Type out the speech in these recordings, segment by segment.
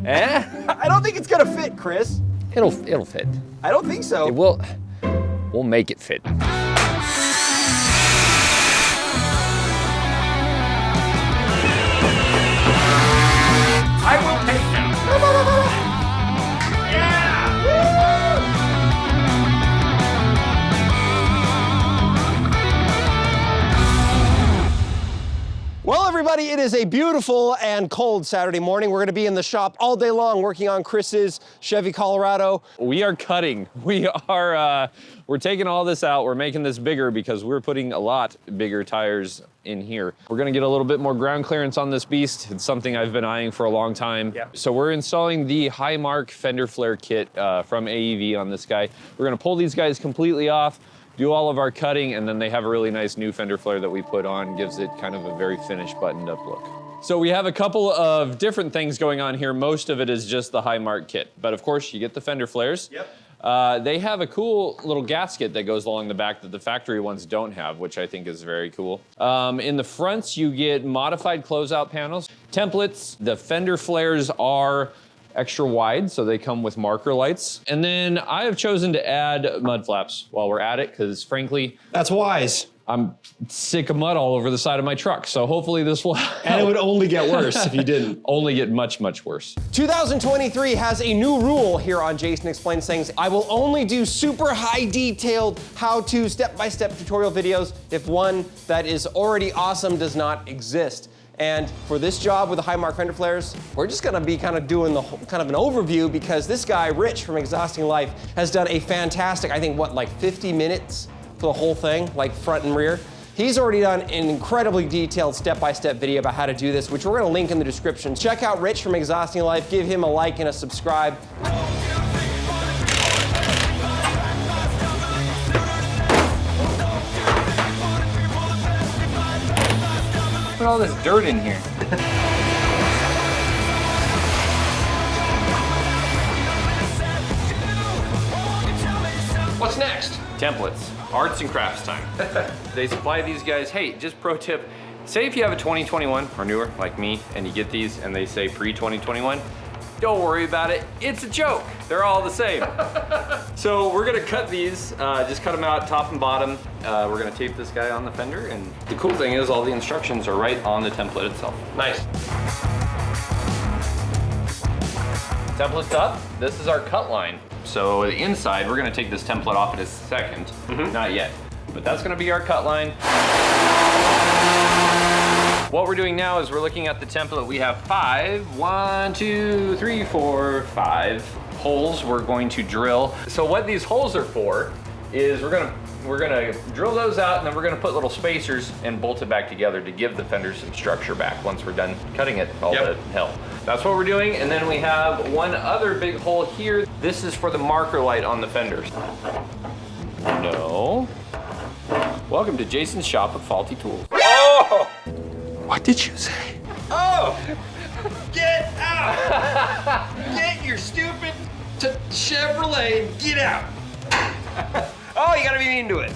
Eh? I don't think it's gonna fit, Chris. It'll fit. I don't think so. It will. We'll make it fit. I will take them. Yeah! Well, everybody, it is a beautiful and cold Saturday morning. We're gonna be in the shop all day long working on Chris's Chevy Colorado. We are cutting. We're taking all this out. We're making this bigger because we're putting a lot bigger tires in here. We're gonna get a little bit more ground clearance on this beast. It's something I've been eyeing for a long time. Yep. So we're installing the Highmark Fender Flare Kit from AEV on this guy. We're gonna pull these guys completely off, do all of our cutting, and then they have a really nice new fender flare that we put on, gives it kind of a very finished, buttoned up look. So we have a couple of different things going on here. Most of it is just the Highmark kit, but of course you get the fender flares. Yep. They have a cool little gasket that goes along the back that the factory ones don't have, which I think is very cool. In the fronts, you get modified closeout panels, templates. The fender flares are extra wide, so they come with marker lights. And then I have chosen to add mud flaps while we're at it, because frankly, That's wise. I'm sick of mud all over the side of my truck. So hopefully this will help. And it would only get worse if you didn't. Only get much, much worse. 2023 has a new rule here on Jason Explains Things. I will only do super high detailed how-to step-by-step tutorial videos if one that is already awesome does not exist. And for this job with the Highmark Fender flares, we're just gonna be kind of doing the kind of an overview, because this guy, Rich from Exhausting Life, has done a fantastic, I think, what, like 50 minutes for the whole thing, like front and rear. He's already done an incredibly detailed step-by-step video about how to do this, which we're gonna link in the description. Check out Rich from Exhausting Life, give him a like and a subscribe. Put all this dirt in here. What's next? Templates, arts and crafts time. They supply these guys. Hey, just pro tip, say if you have a 2021 or newer like me and you get these and they say pre-2021, don't worry about it, it's a joke. They're all the same. So we're gonna cut these, just cut them out top and bottom. We're gonna tape this guy on the fender, and the cool thing is all the instructions are right on the template itself. Nice. Template's up, this is our cut line. So the inside, we're gonna take this template off in a second, not yet, but that's gonna be our cut line. What we're doing now is we're looking at the template. We have 5 holes we're going to drill. So what these holes are for is we're gonna drill those out, and then we're gonna put little spacers and bolt it back together to give the fender some structure back once we're done cutting it all to hell. That's what we're doing. And then we have one other big hole here. This is for the marker light on the fenders. No. Welcome to Jason's shop of faulty tools. Oh! What did you say? Oh! Get out! Get your stupid Chevrolet and get out! Oh, you gotta be mean to it.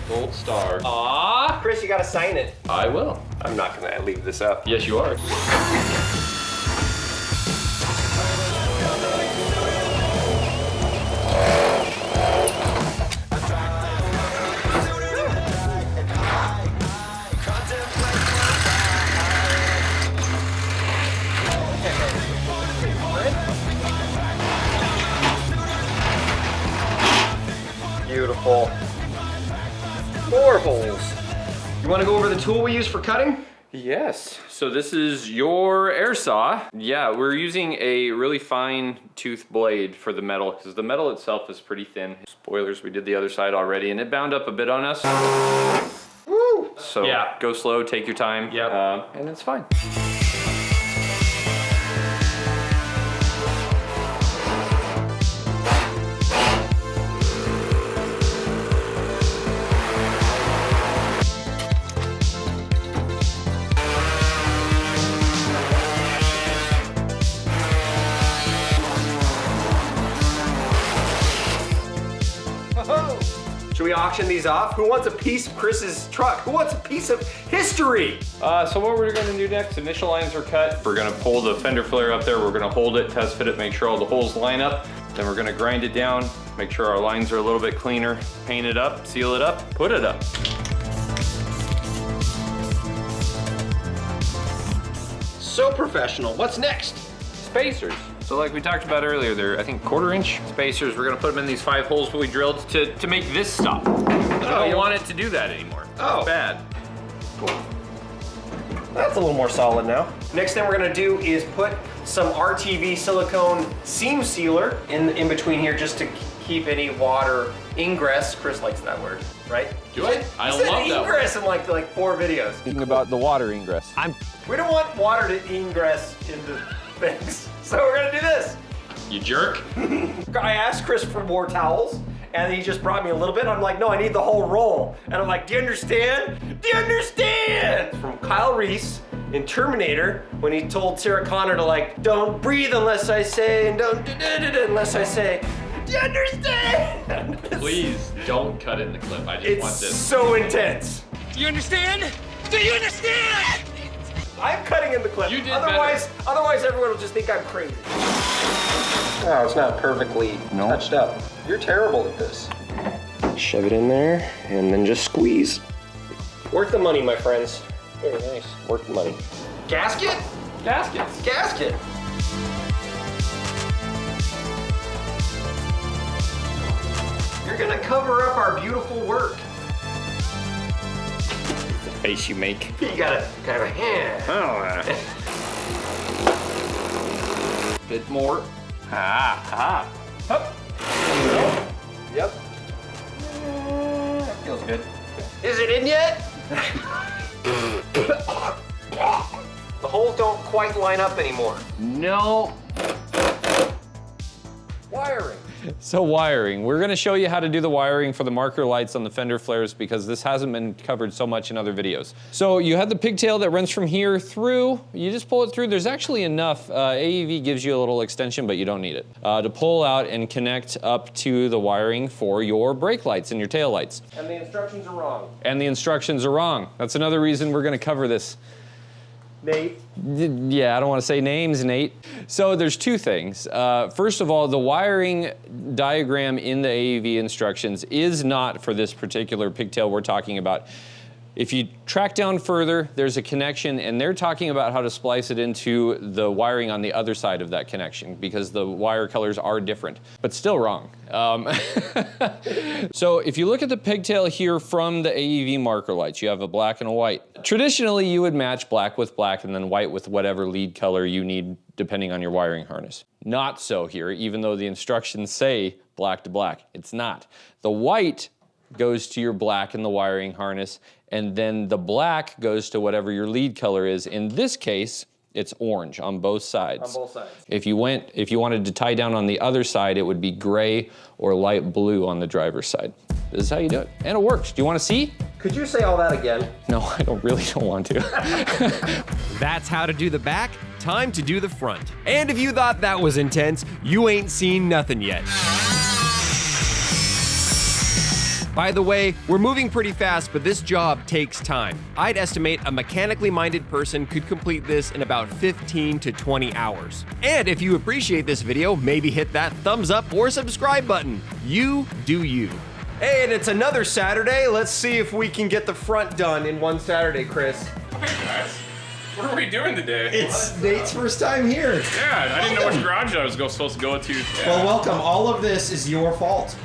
Gold star. Aw! Chris, you gotta sign it. I will. I'm not gonna leave this up. Yes, you are. Beautiful. More holes. You wanna go over the tool we use for cutting? Yes, so this is your air saw. Yeah, we're using a really fine tooth blade for the metal, because the metal itself is pretty thin. Spoilers, we did the other side already, and it bound up a bit on us. Woo! So Yeah. go slow, take your time, and it's fine. Should we auction these off? Who wants a piece of Chris's truck? Who wants a piece of history? So what we're gonna do next, initial lines are cut. We're gonna pull the fender flare up there. We're gonna hold it, test fit it, make sure all the holes line up. Then we're gonna grind it down, make sure our lines are a little bit cleaner, paint it up, seal it up, put it up. So professional. What's next? Spacers. So like we talked about earlier, they're I think 1/4 inch spacers. We're gonna put them in these 5 holes we drilled to make this stop. I don't want it to do that anymore. Oh. It's bad. Cool. That's a little more solid now. Next thing we're gonna do is put some RTV silicone seam sealer in between here just to keep any water ingress. Chris likes that word, right? Do I? I love that ingress in like 4 videos. Speaking about the water ingress. We don't want water to ingress into things, so we're gonna do this. You jerk. I asked Chris for more towels, and he just brought me a little bit. I'm like, no, I need the whole roll. And I'm like, do you understand? Do you understand? From Kyle Reese in Terminator, when he told Sarah Connor to like, don't breathe unless I say, and don't do unless I say, do you understand? Please don't cut in the clip. I just want It's this. so intense. Do you understand? Do you understand? I'm cutting in the clip. You did Otherwise everyone will just think I'm crazy. Oh, it's not perfectly touched up. You're terrible at this. Shove it in there and then just squeeze. Worth the money, my friends. Very nice. Worth the money. Gasket? Gaskets. Gasket. You're gonna cover up our beautiful work. The face you make. You gotta kind of Bit more. Ah, Hup. Yep. That feels good. Is it in yet? The holes don't quite line up anymore. No. Wiring. So wiring, we're gonna show you how to do the wiring for the marker lights on the Fender flares because this hasn't been covered so much in other videos. So you have the pigtail that runs from here through, you just pull it through. There's actually enough, AEV gives you a little extension, but you don't need it, to pull out and connect up to the wiring for your brake lights and your tail lights. And the instructions are wrong. And the instructions are wrong. That's another reason we're gonna cover this. Nate. Yeah, I don't want to say names, Nate. So there's 2 things. First of all, the wiring diagram in the AEV instructions is not for this particular pigtail we're talking about. If you track down further, there's a connection, and they're talking about how to splice it into the wiring on the other side of that connection because the wire colors are different, but still wrong. So if you look at the pigtail here from the AEV marker lights, you have a black and a white. Traditionally, you would match black with black and then white with whatever lead color you need depending on your wiring harness. Not so here, even though the instructions say black to black. It's not. The white goes to your black in the wiring harness, and then the black goes to whatever your lead color is. In this case, it's orange on both sides. On both sides. If you wanted to tie down on the other side, it would be gray or light blue on the driver's side. This is how you do it, and it works. Do you want to see? Could you say all that again? No, I really don't want to. That's how to do the back. Time to do the front. And if you thought that was intense, you ain't seen nothing yet. By the way, we're moving pretty fast, but this job takes time. I'd estimate a mechanically minded person could complete this in about 15 to 20 hours. And if you appreciate this video, maybe hit that thumbs up or subscribe button. You do you. Hey, and it's another Saturday. Let's see if we can get the front done in one Saturday, Chris. Hey guys, what are we doing today? It's Nate's first time here. Yeah, I didn't know which garage I was supposed to go to. Well, welcome. All of this is your fault.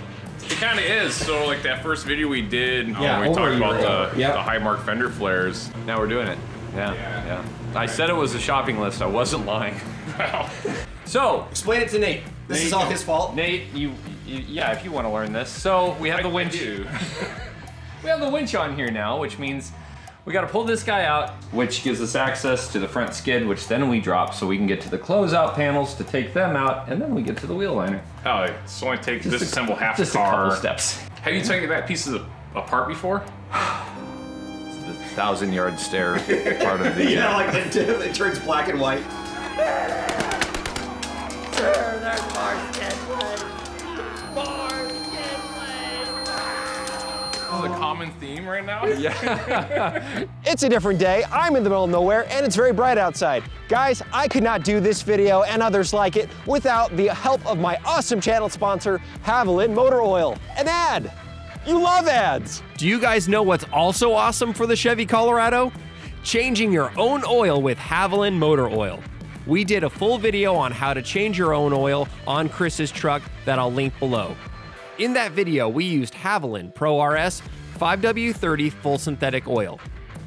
It kind of is. So like that first video we did, Yeah, we over talked a about year ago. the Yep. Highmark Fender flares. Now we're doing it. Yeah. I said it was a shopping list. I wasn't lying. Wow. So, Explain it to Nate. This is all his fault. Nate, yeah, if you want to learn this. So we have the winch. We have the winch on here now, which means we got to pull this guy out, which gives us access to the front skid, which then we drop so we can get to the closeout panels to take them out, and then we get to the wheel liner. Oh, it's only takes disassemble half the Just a couple car. steps. Have you taken that pieces apart before? It's the 1,000-yard stare part of the. Yeah, like it turns black and white. the common theme right now? Yeah. It's a different day. I'm in the middle of nowhere and it's very bright outside. Guys, I could not do this video and others like it without the help of my awesome channel sponsor, Haviland Motor Oil. An ad. You love ads. Do you guys know what's also awesome for the Chevy Colorado? Changing your own oil with Haviland Motor Oil. We did a full video on how to change your own oil on Chris's truck that I'll link below. In that video, we used Haviland Pro RS 5W30 full synthetic oil.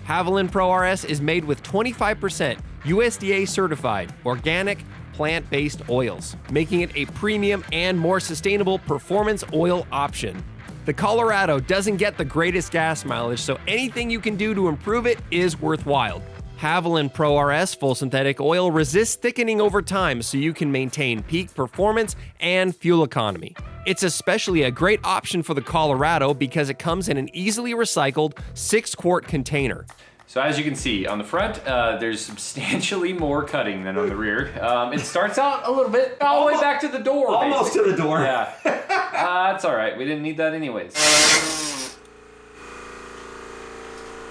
Haviland Pro RS is made with 25% USDA certified organic plant-based oils, making it a premium and more sustainable performance oil option. The Colorado doesn't get the greatest gas mileage, so anything you can do to improve it is worthwhile. Haviland Pro RS full synthetic oil resists thickening over time so you can maintain peak performance and fuel economy. It's especially a great option for the Colorado because it comes in an easily recycled 6-quart container. So as you can see, on the front, there's substantially more cutting than on the rear. It starts out a little bit, all the way back to the door. Almost basically. to the door. Yeah. That's all right. We didn't need that anyways.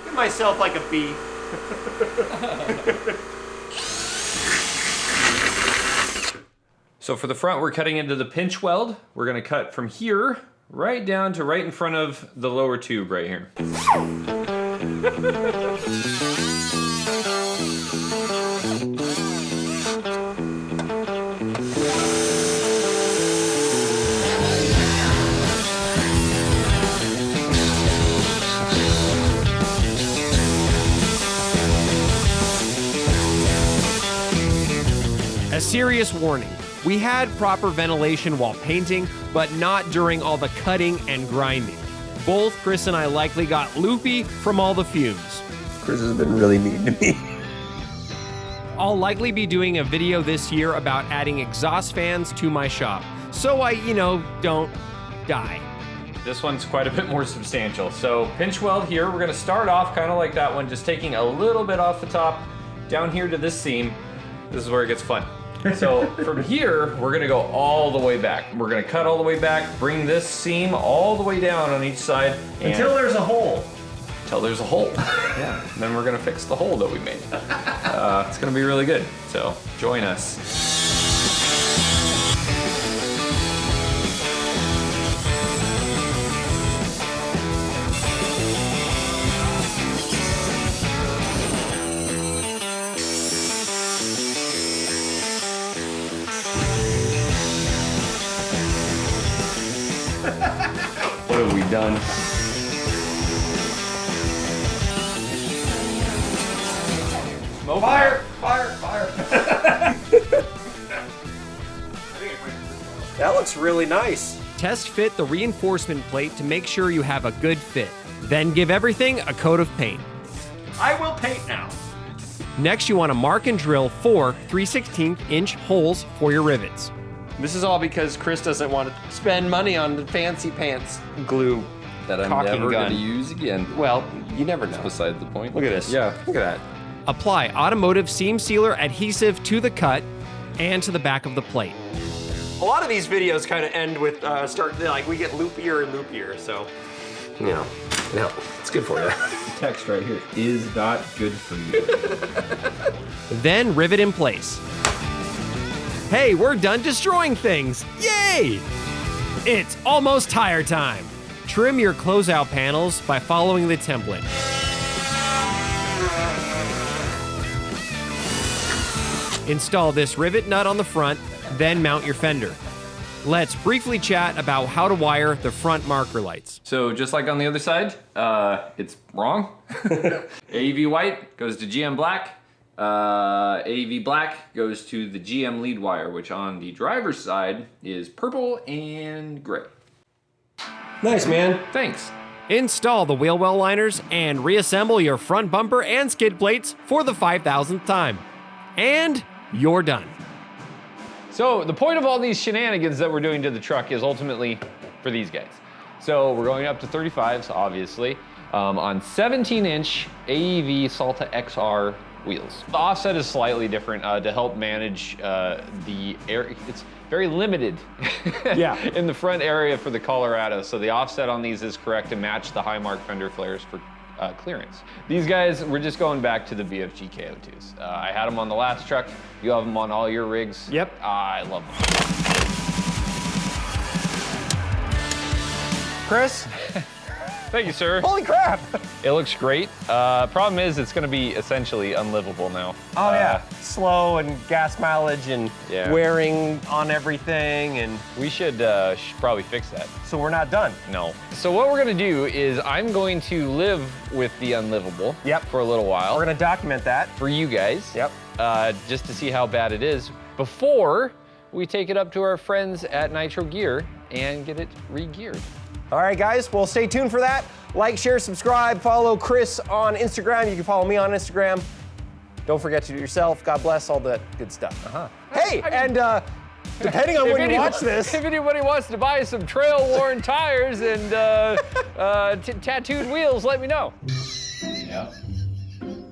Give myself like a B. So for the front, we're cutting into the Pinchweld. We're gonna cut from here right down to right in front of the lower tube right here. A serious warning. We had proper ventilation while painting, but not during all the cutting and grinding. Both Chris and I likely got loopy from all the fumes. Chris has been really mean to me. I'll likely be doing a video this year about adding exhaust fans to my shop, so I, don't die. This one's quite a bit more substantial. So Pinchweld here, we're gonna start off kind of like that one, just taking a little bit off the top, down here to this seam. This is where it gets fun. So from here, we're gonna go all the way back. We're gonna cut all the way back, bring this seam all the way down on each side. Until there's a hole. Until there's a hole. Yeah, and then we're gonna fix the hole that we made. It's gonna be really good, so join us. What have we done? Smoke. Fire! That looks really nice. Test fit the reinforcement plate to make sure you have a good fit. Then give everything a coat of paint. I will paint now. Next, you want to mark and drill 4 3/16-inch holes for your rivets. This is all because Chris doesn't want to spend money on the fancy pants glue That I'm caulking never gun. gonna use again. Well, you never know. Beside the point. Look at this. Yeah. Look at that. Apply automotive seam sealer adhesive to the cut and to the back of the plate. A lot of these videos kind of end with we get loopier and loopier, so no, it's good for you. Text right here is not good for you. Then rivet in place. Hey, we're done destroying things! Yay! It's almost tire time. Trim your closeout panels by following the template. Install this rivet nut on the front, then mount your fender. Let's briefly chat about how to wire the front marker lights. So just like on the other side, it's wrong. AEV white goes to GM black. AEV black goes to the GM lead wire, which on the driver's side is purple and gray. Nice, man. Thanks. Install the wheel well liners and reassemble your front bumper and skid plates for the 5,000th time. And you're done. So the point of all these shenanigans that we're doing to the truck is ultimately for these guys. So we're going up to 35s, obviously, on 17-inch AEV Salta XR wheels. The offset is slightly different to help manage the air. It's very limited in the front area for the Colorado, so the offset on these is correct to match the Highmark Fender flares for clearance. These guys, we're just going back to the VFG KO2s. I had them on the last truck. You have them on all your rigs. Yep. I love them. Chris? Thank you, sir. Holy crap! It looks great. Problem is, it's gonna be essentially unlivable now. Oh yeah, slow and gas mileage and Yeah. wearing on everything, and We should probably fix that. so we're not done. No. So what we're gonna do is I'm going to live with the unlivable for a little while We're gonna document that. for you guys. Yep. Just to see how bad it is before we take it up to our friends at Nitro Gear and get it re-geared. All right, guys, well, stay tuned for that. Like, share, subscribe, follow Chris on Instagram. You can follow me on Instagram. Don't forget to do it yourself. God bless, all that good stuff. Hey, and depending on when you watch this, If anybody wants to buy some trail-worn tires and tattooed wheels, let me know.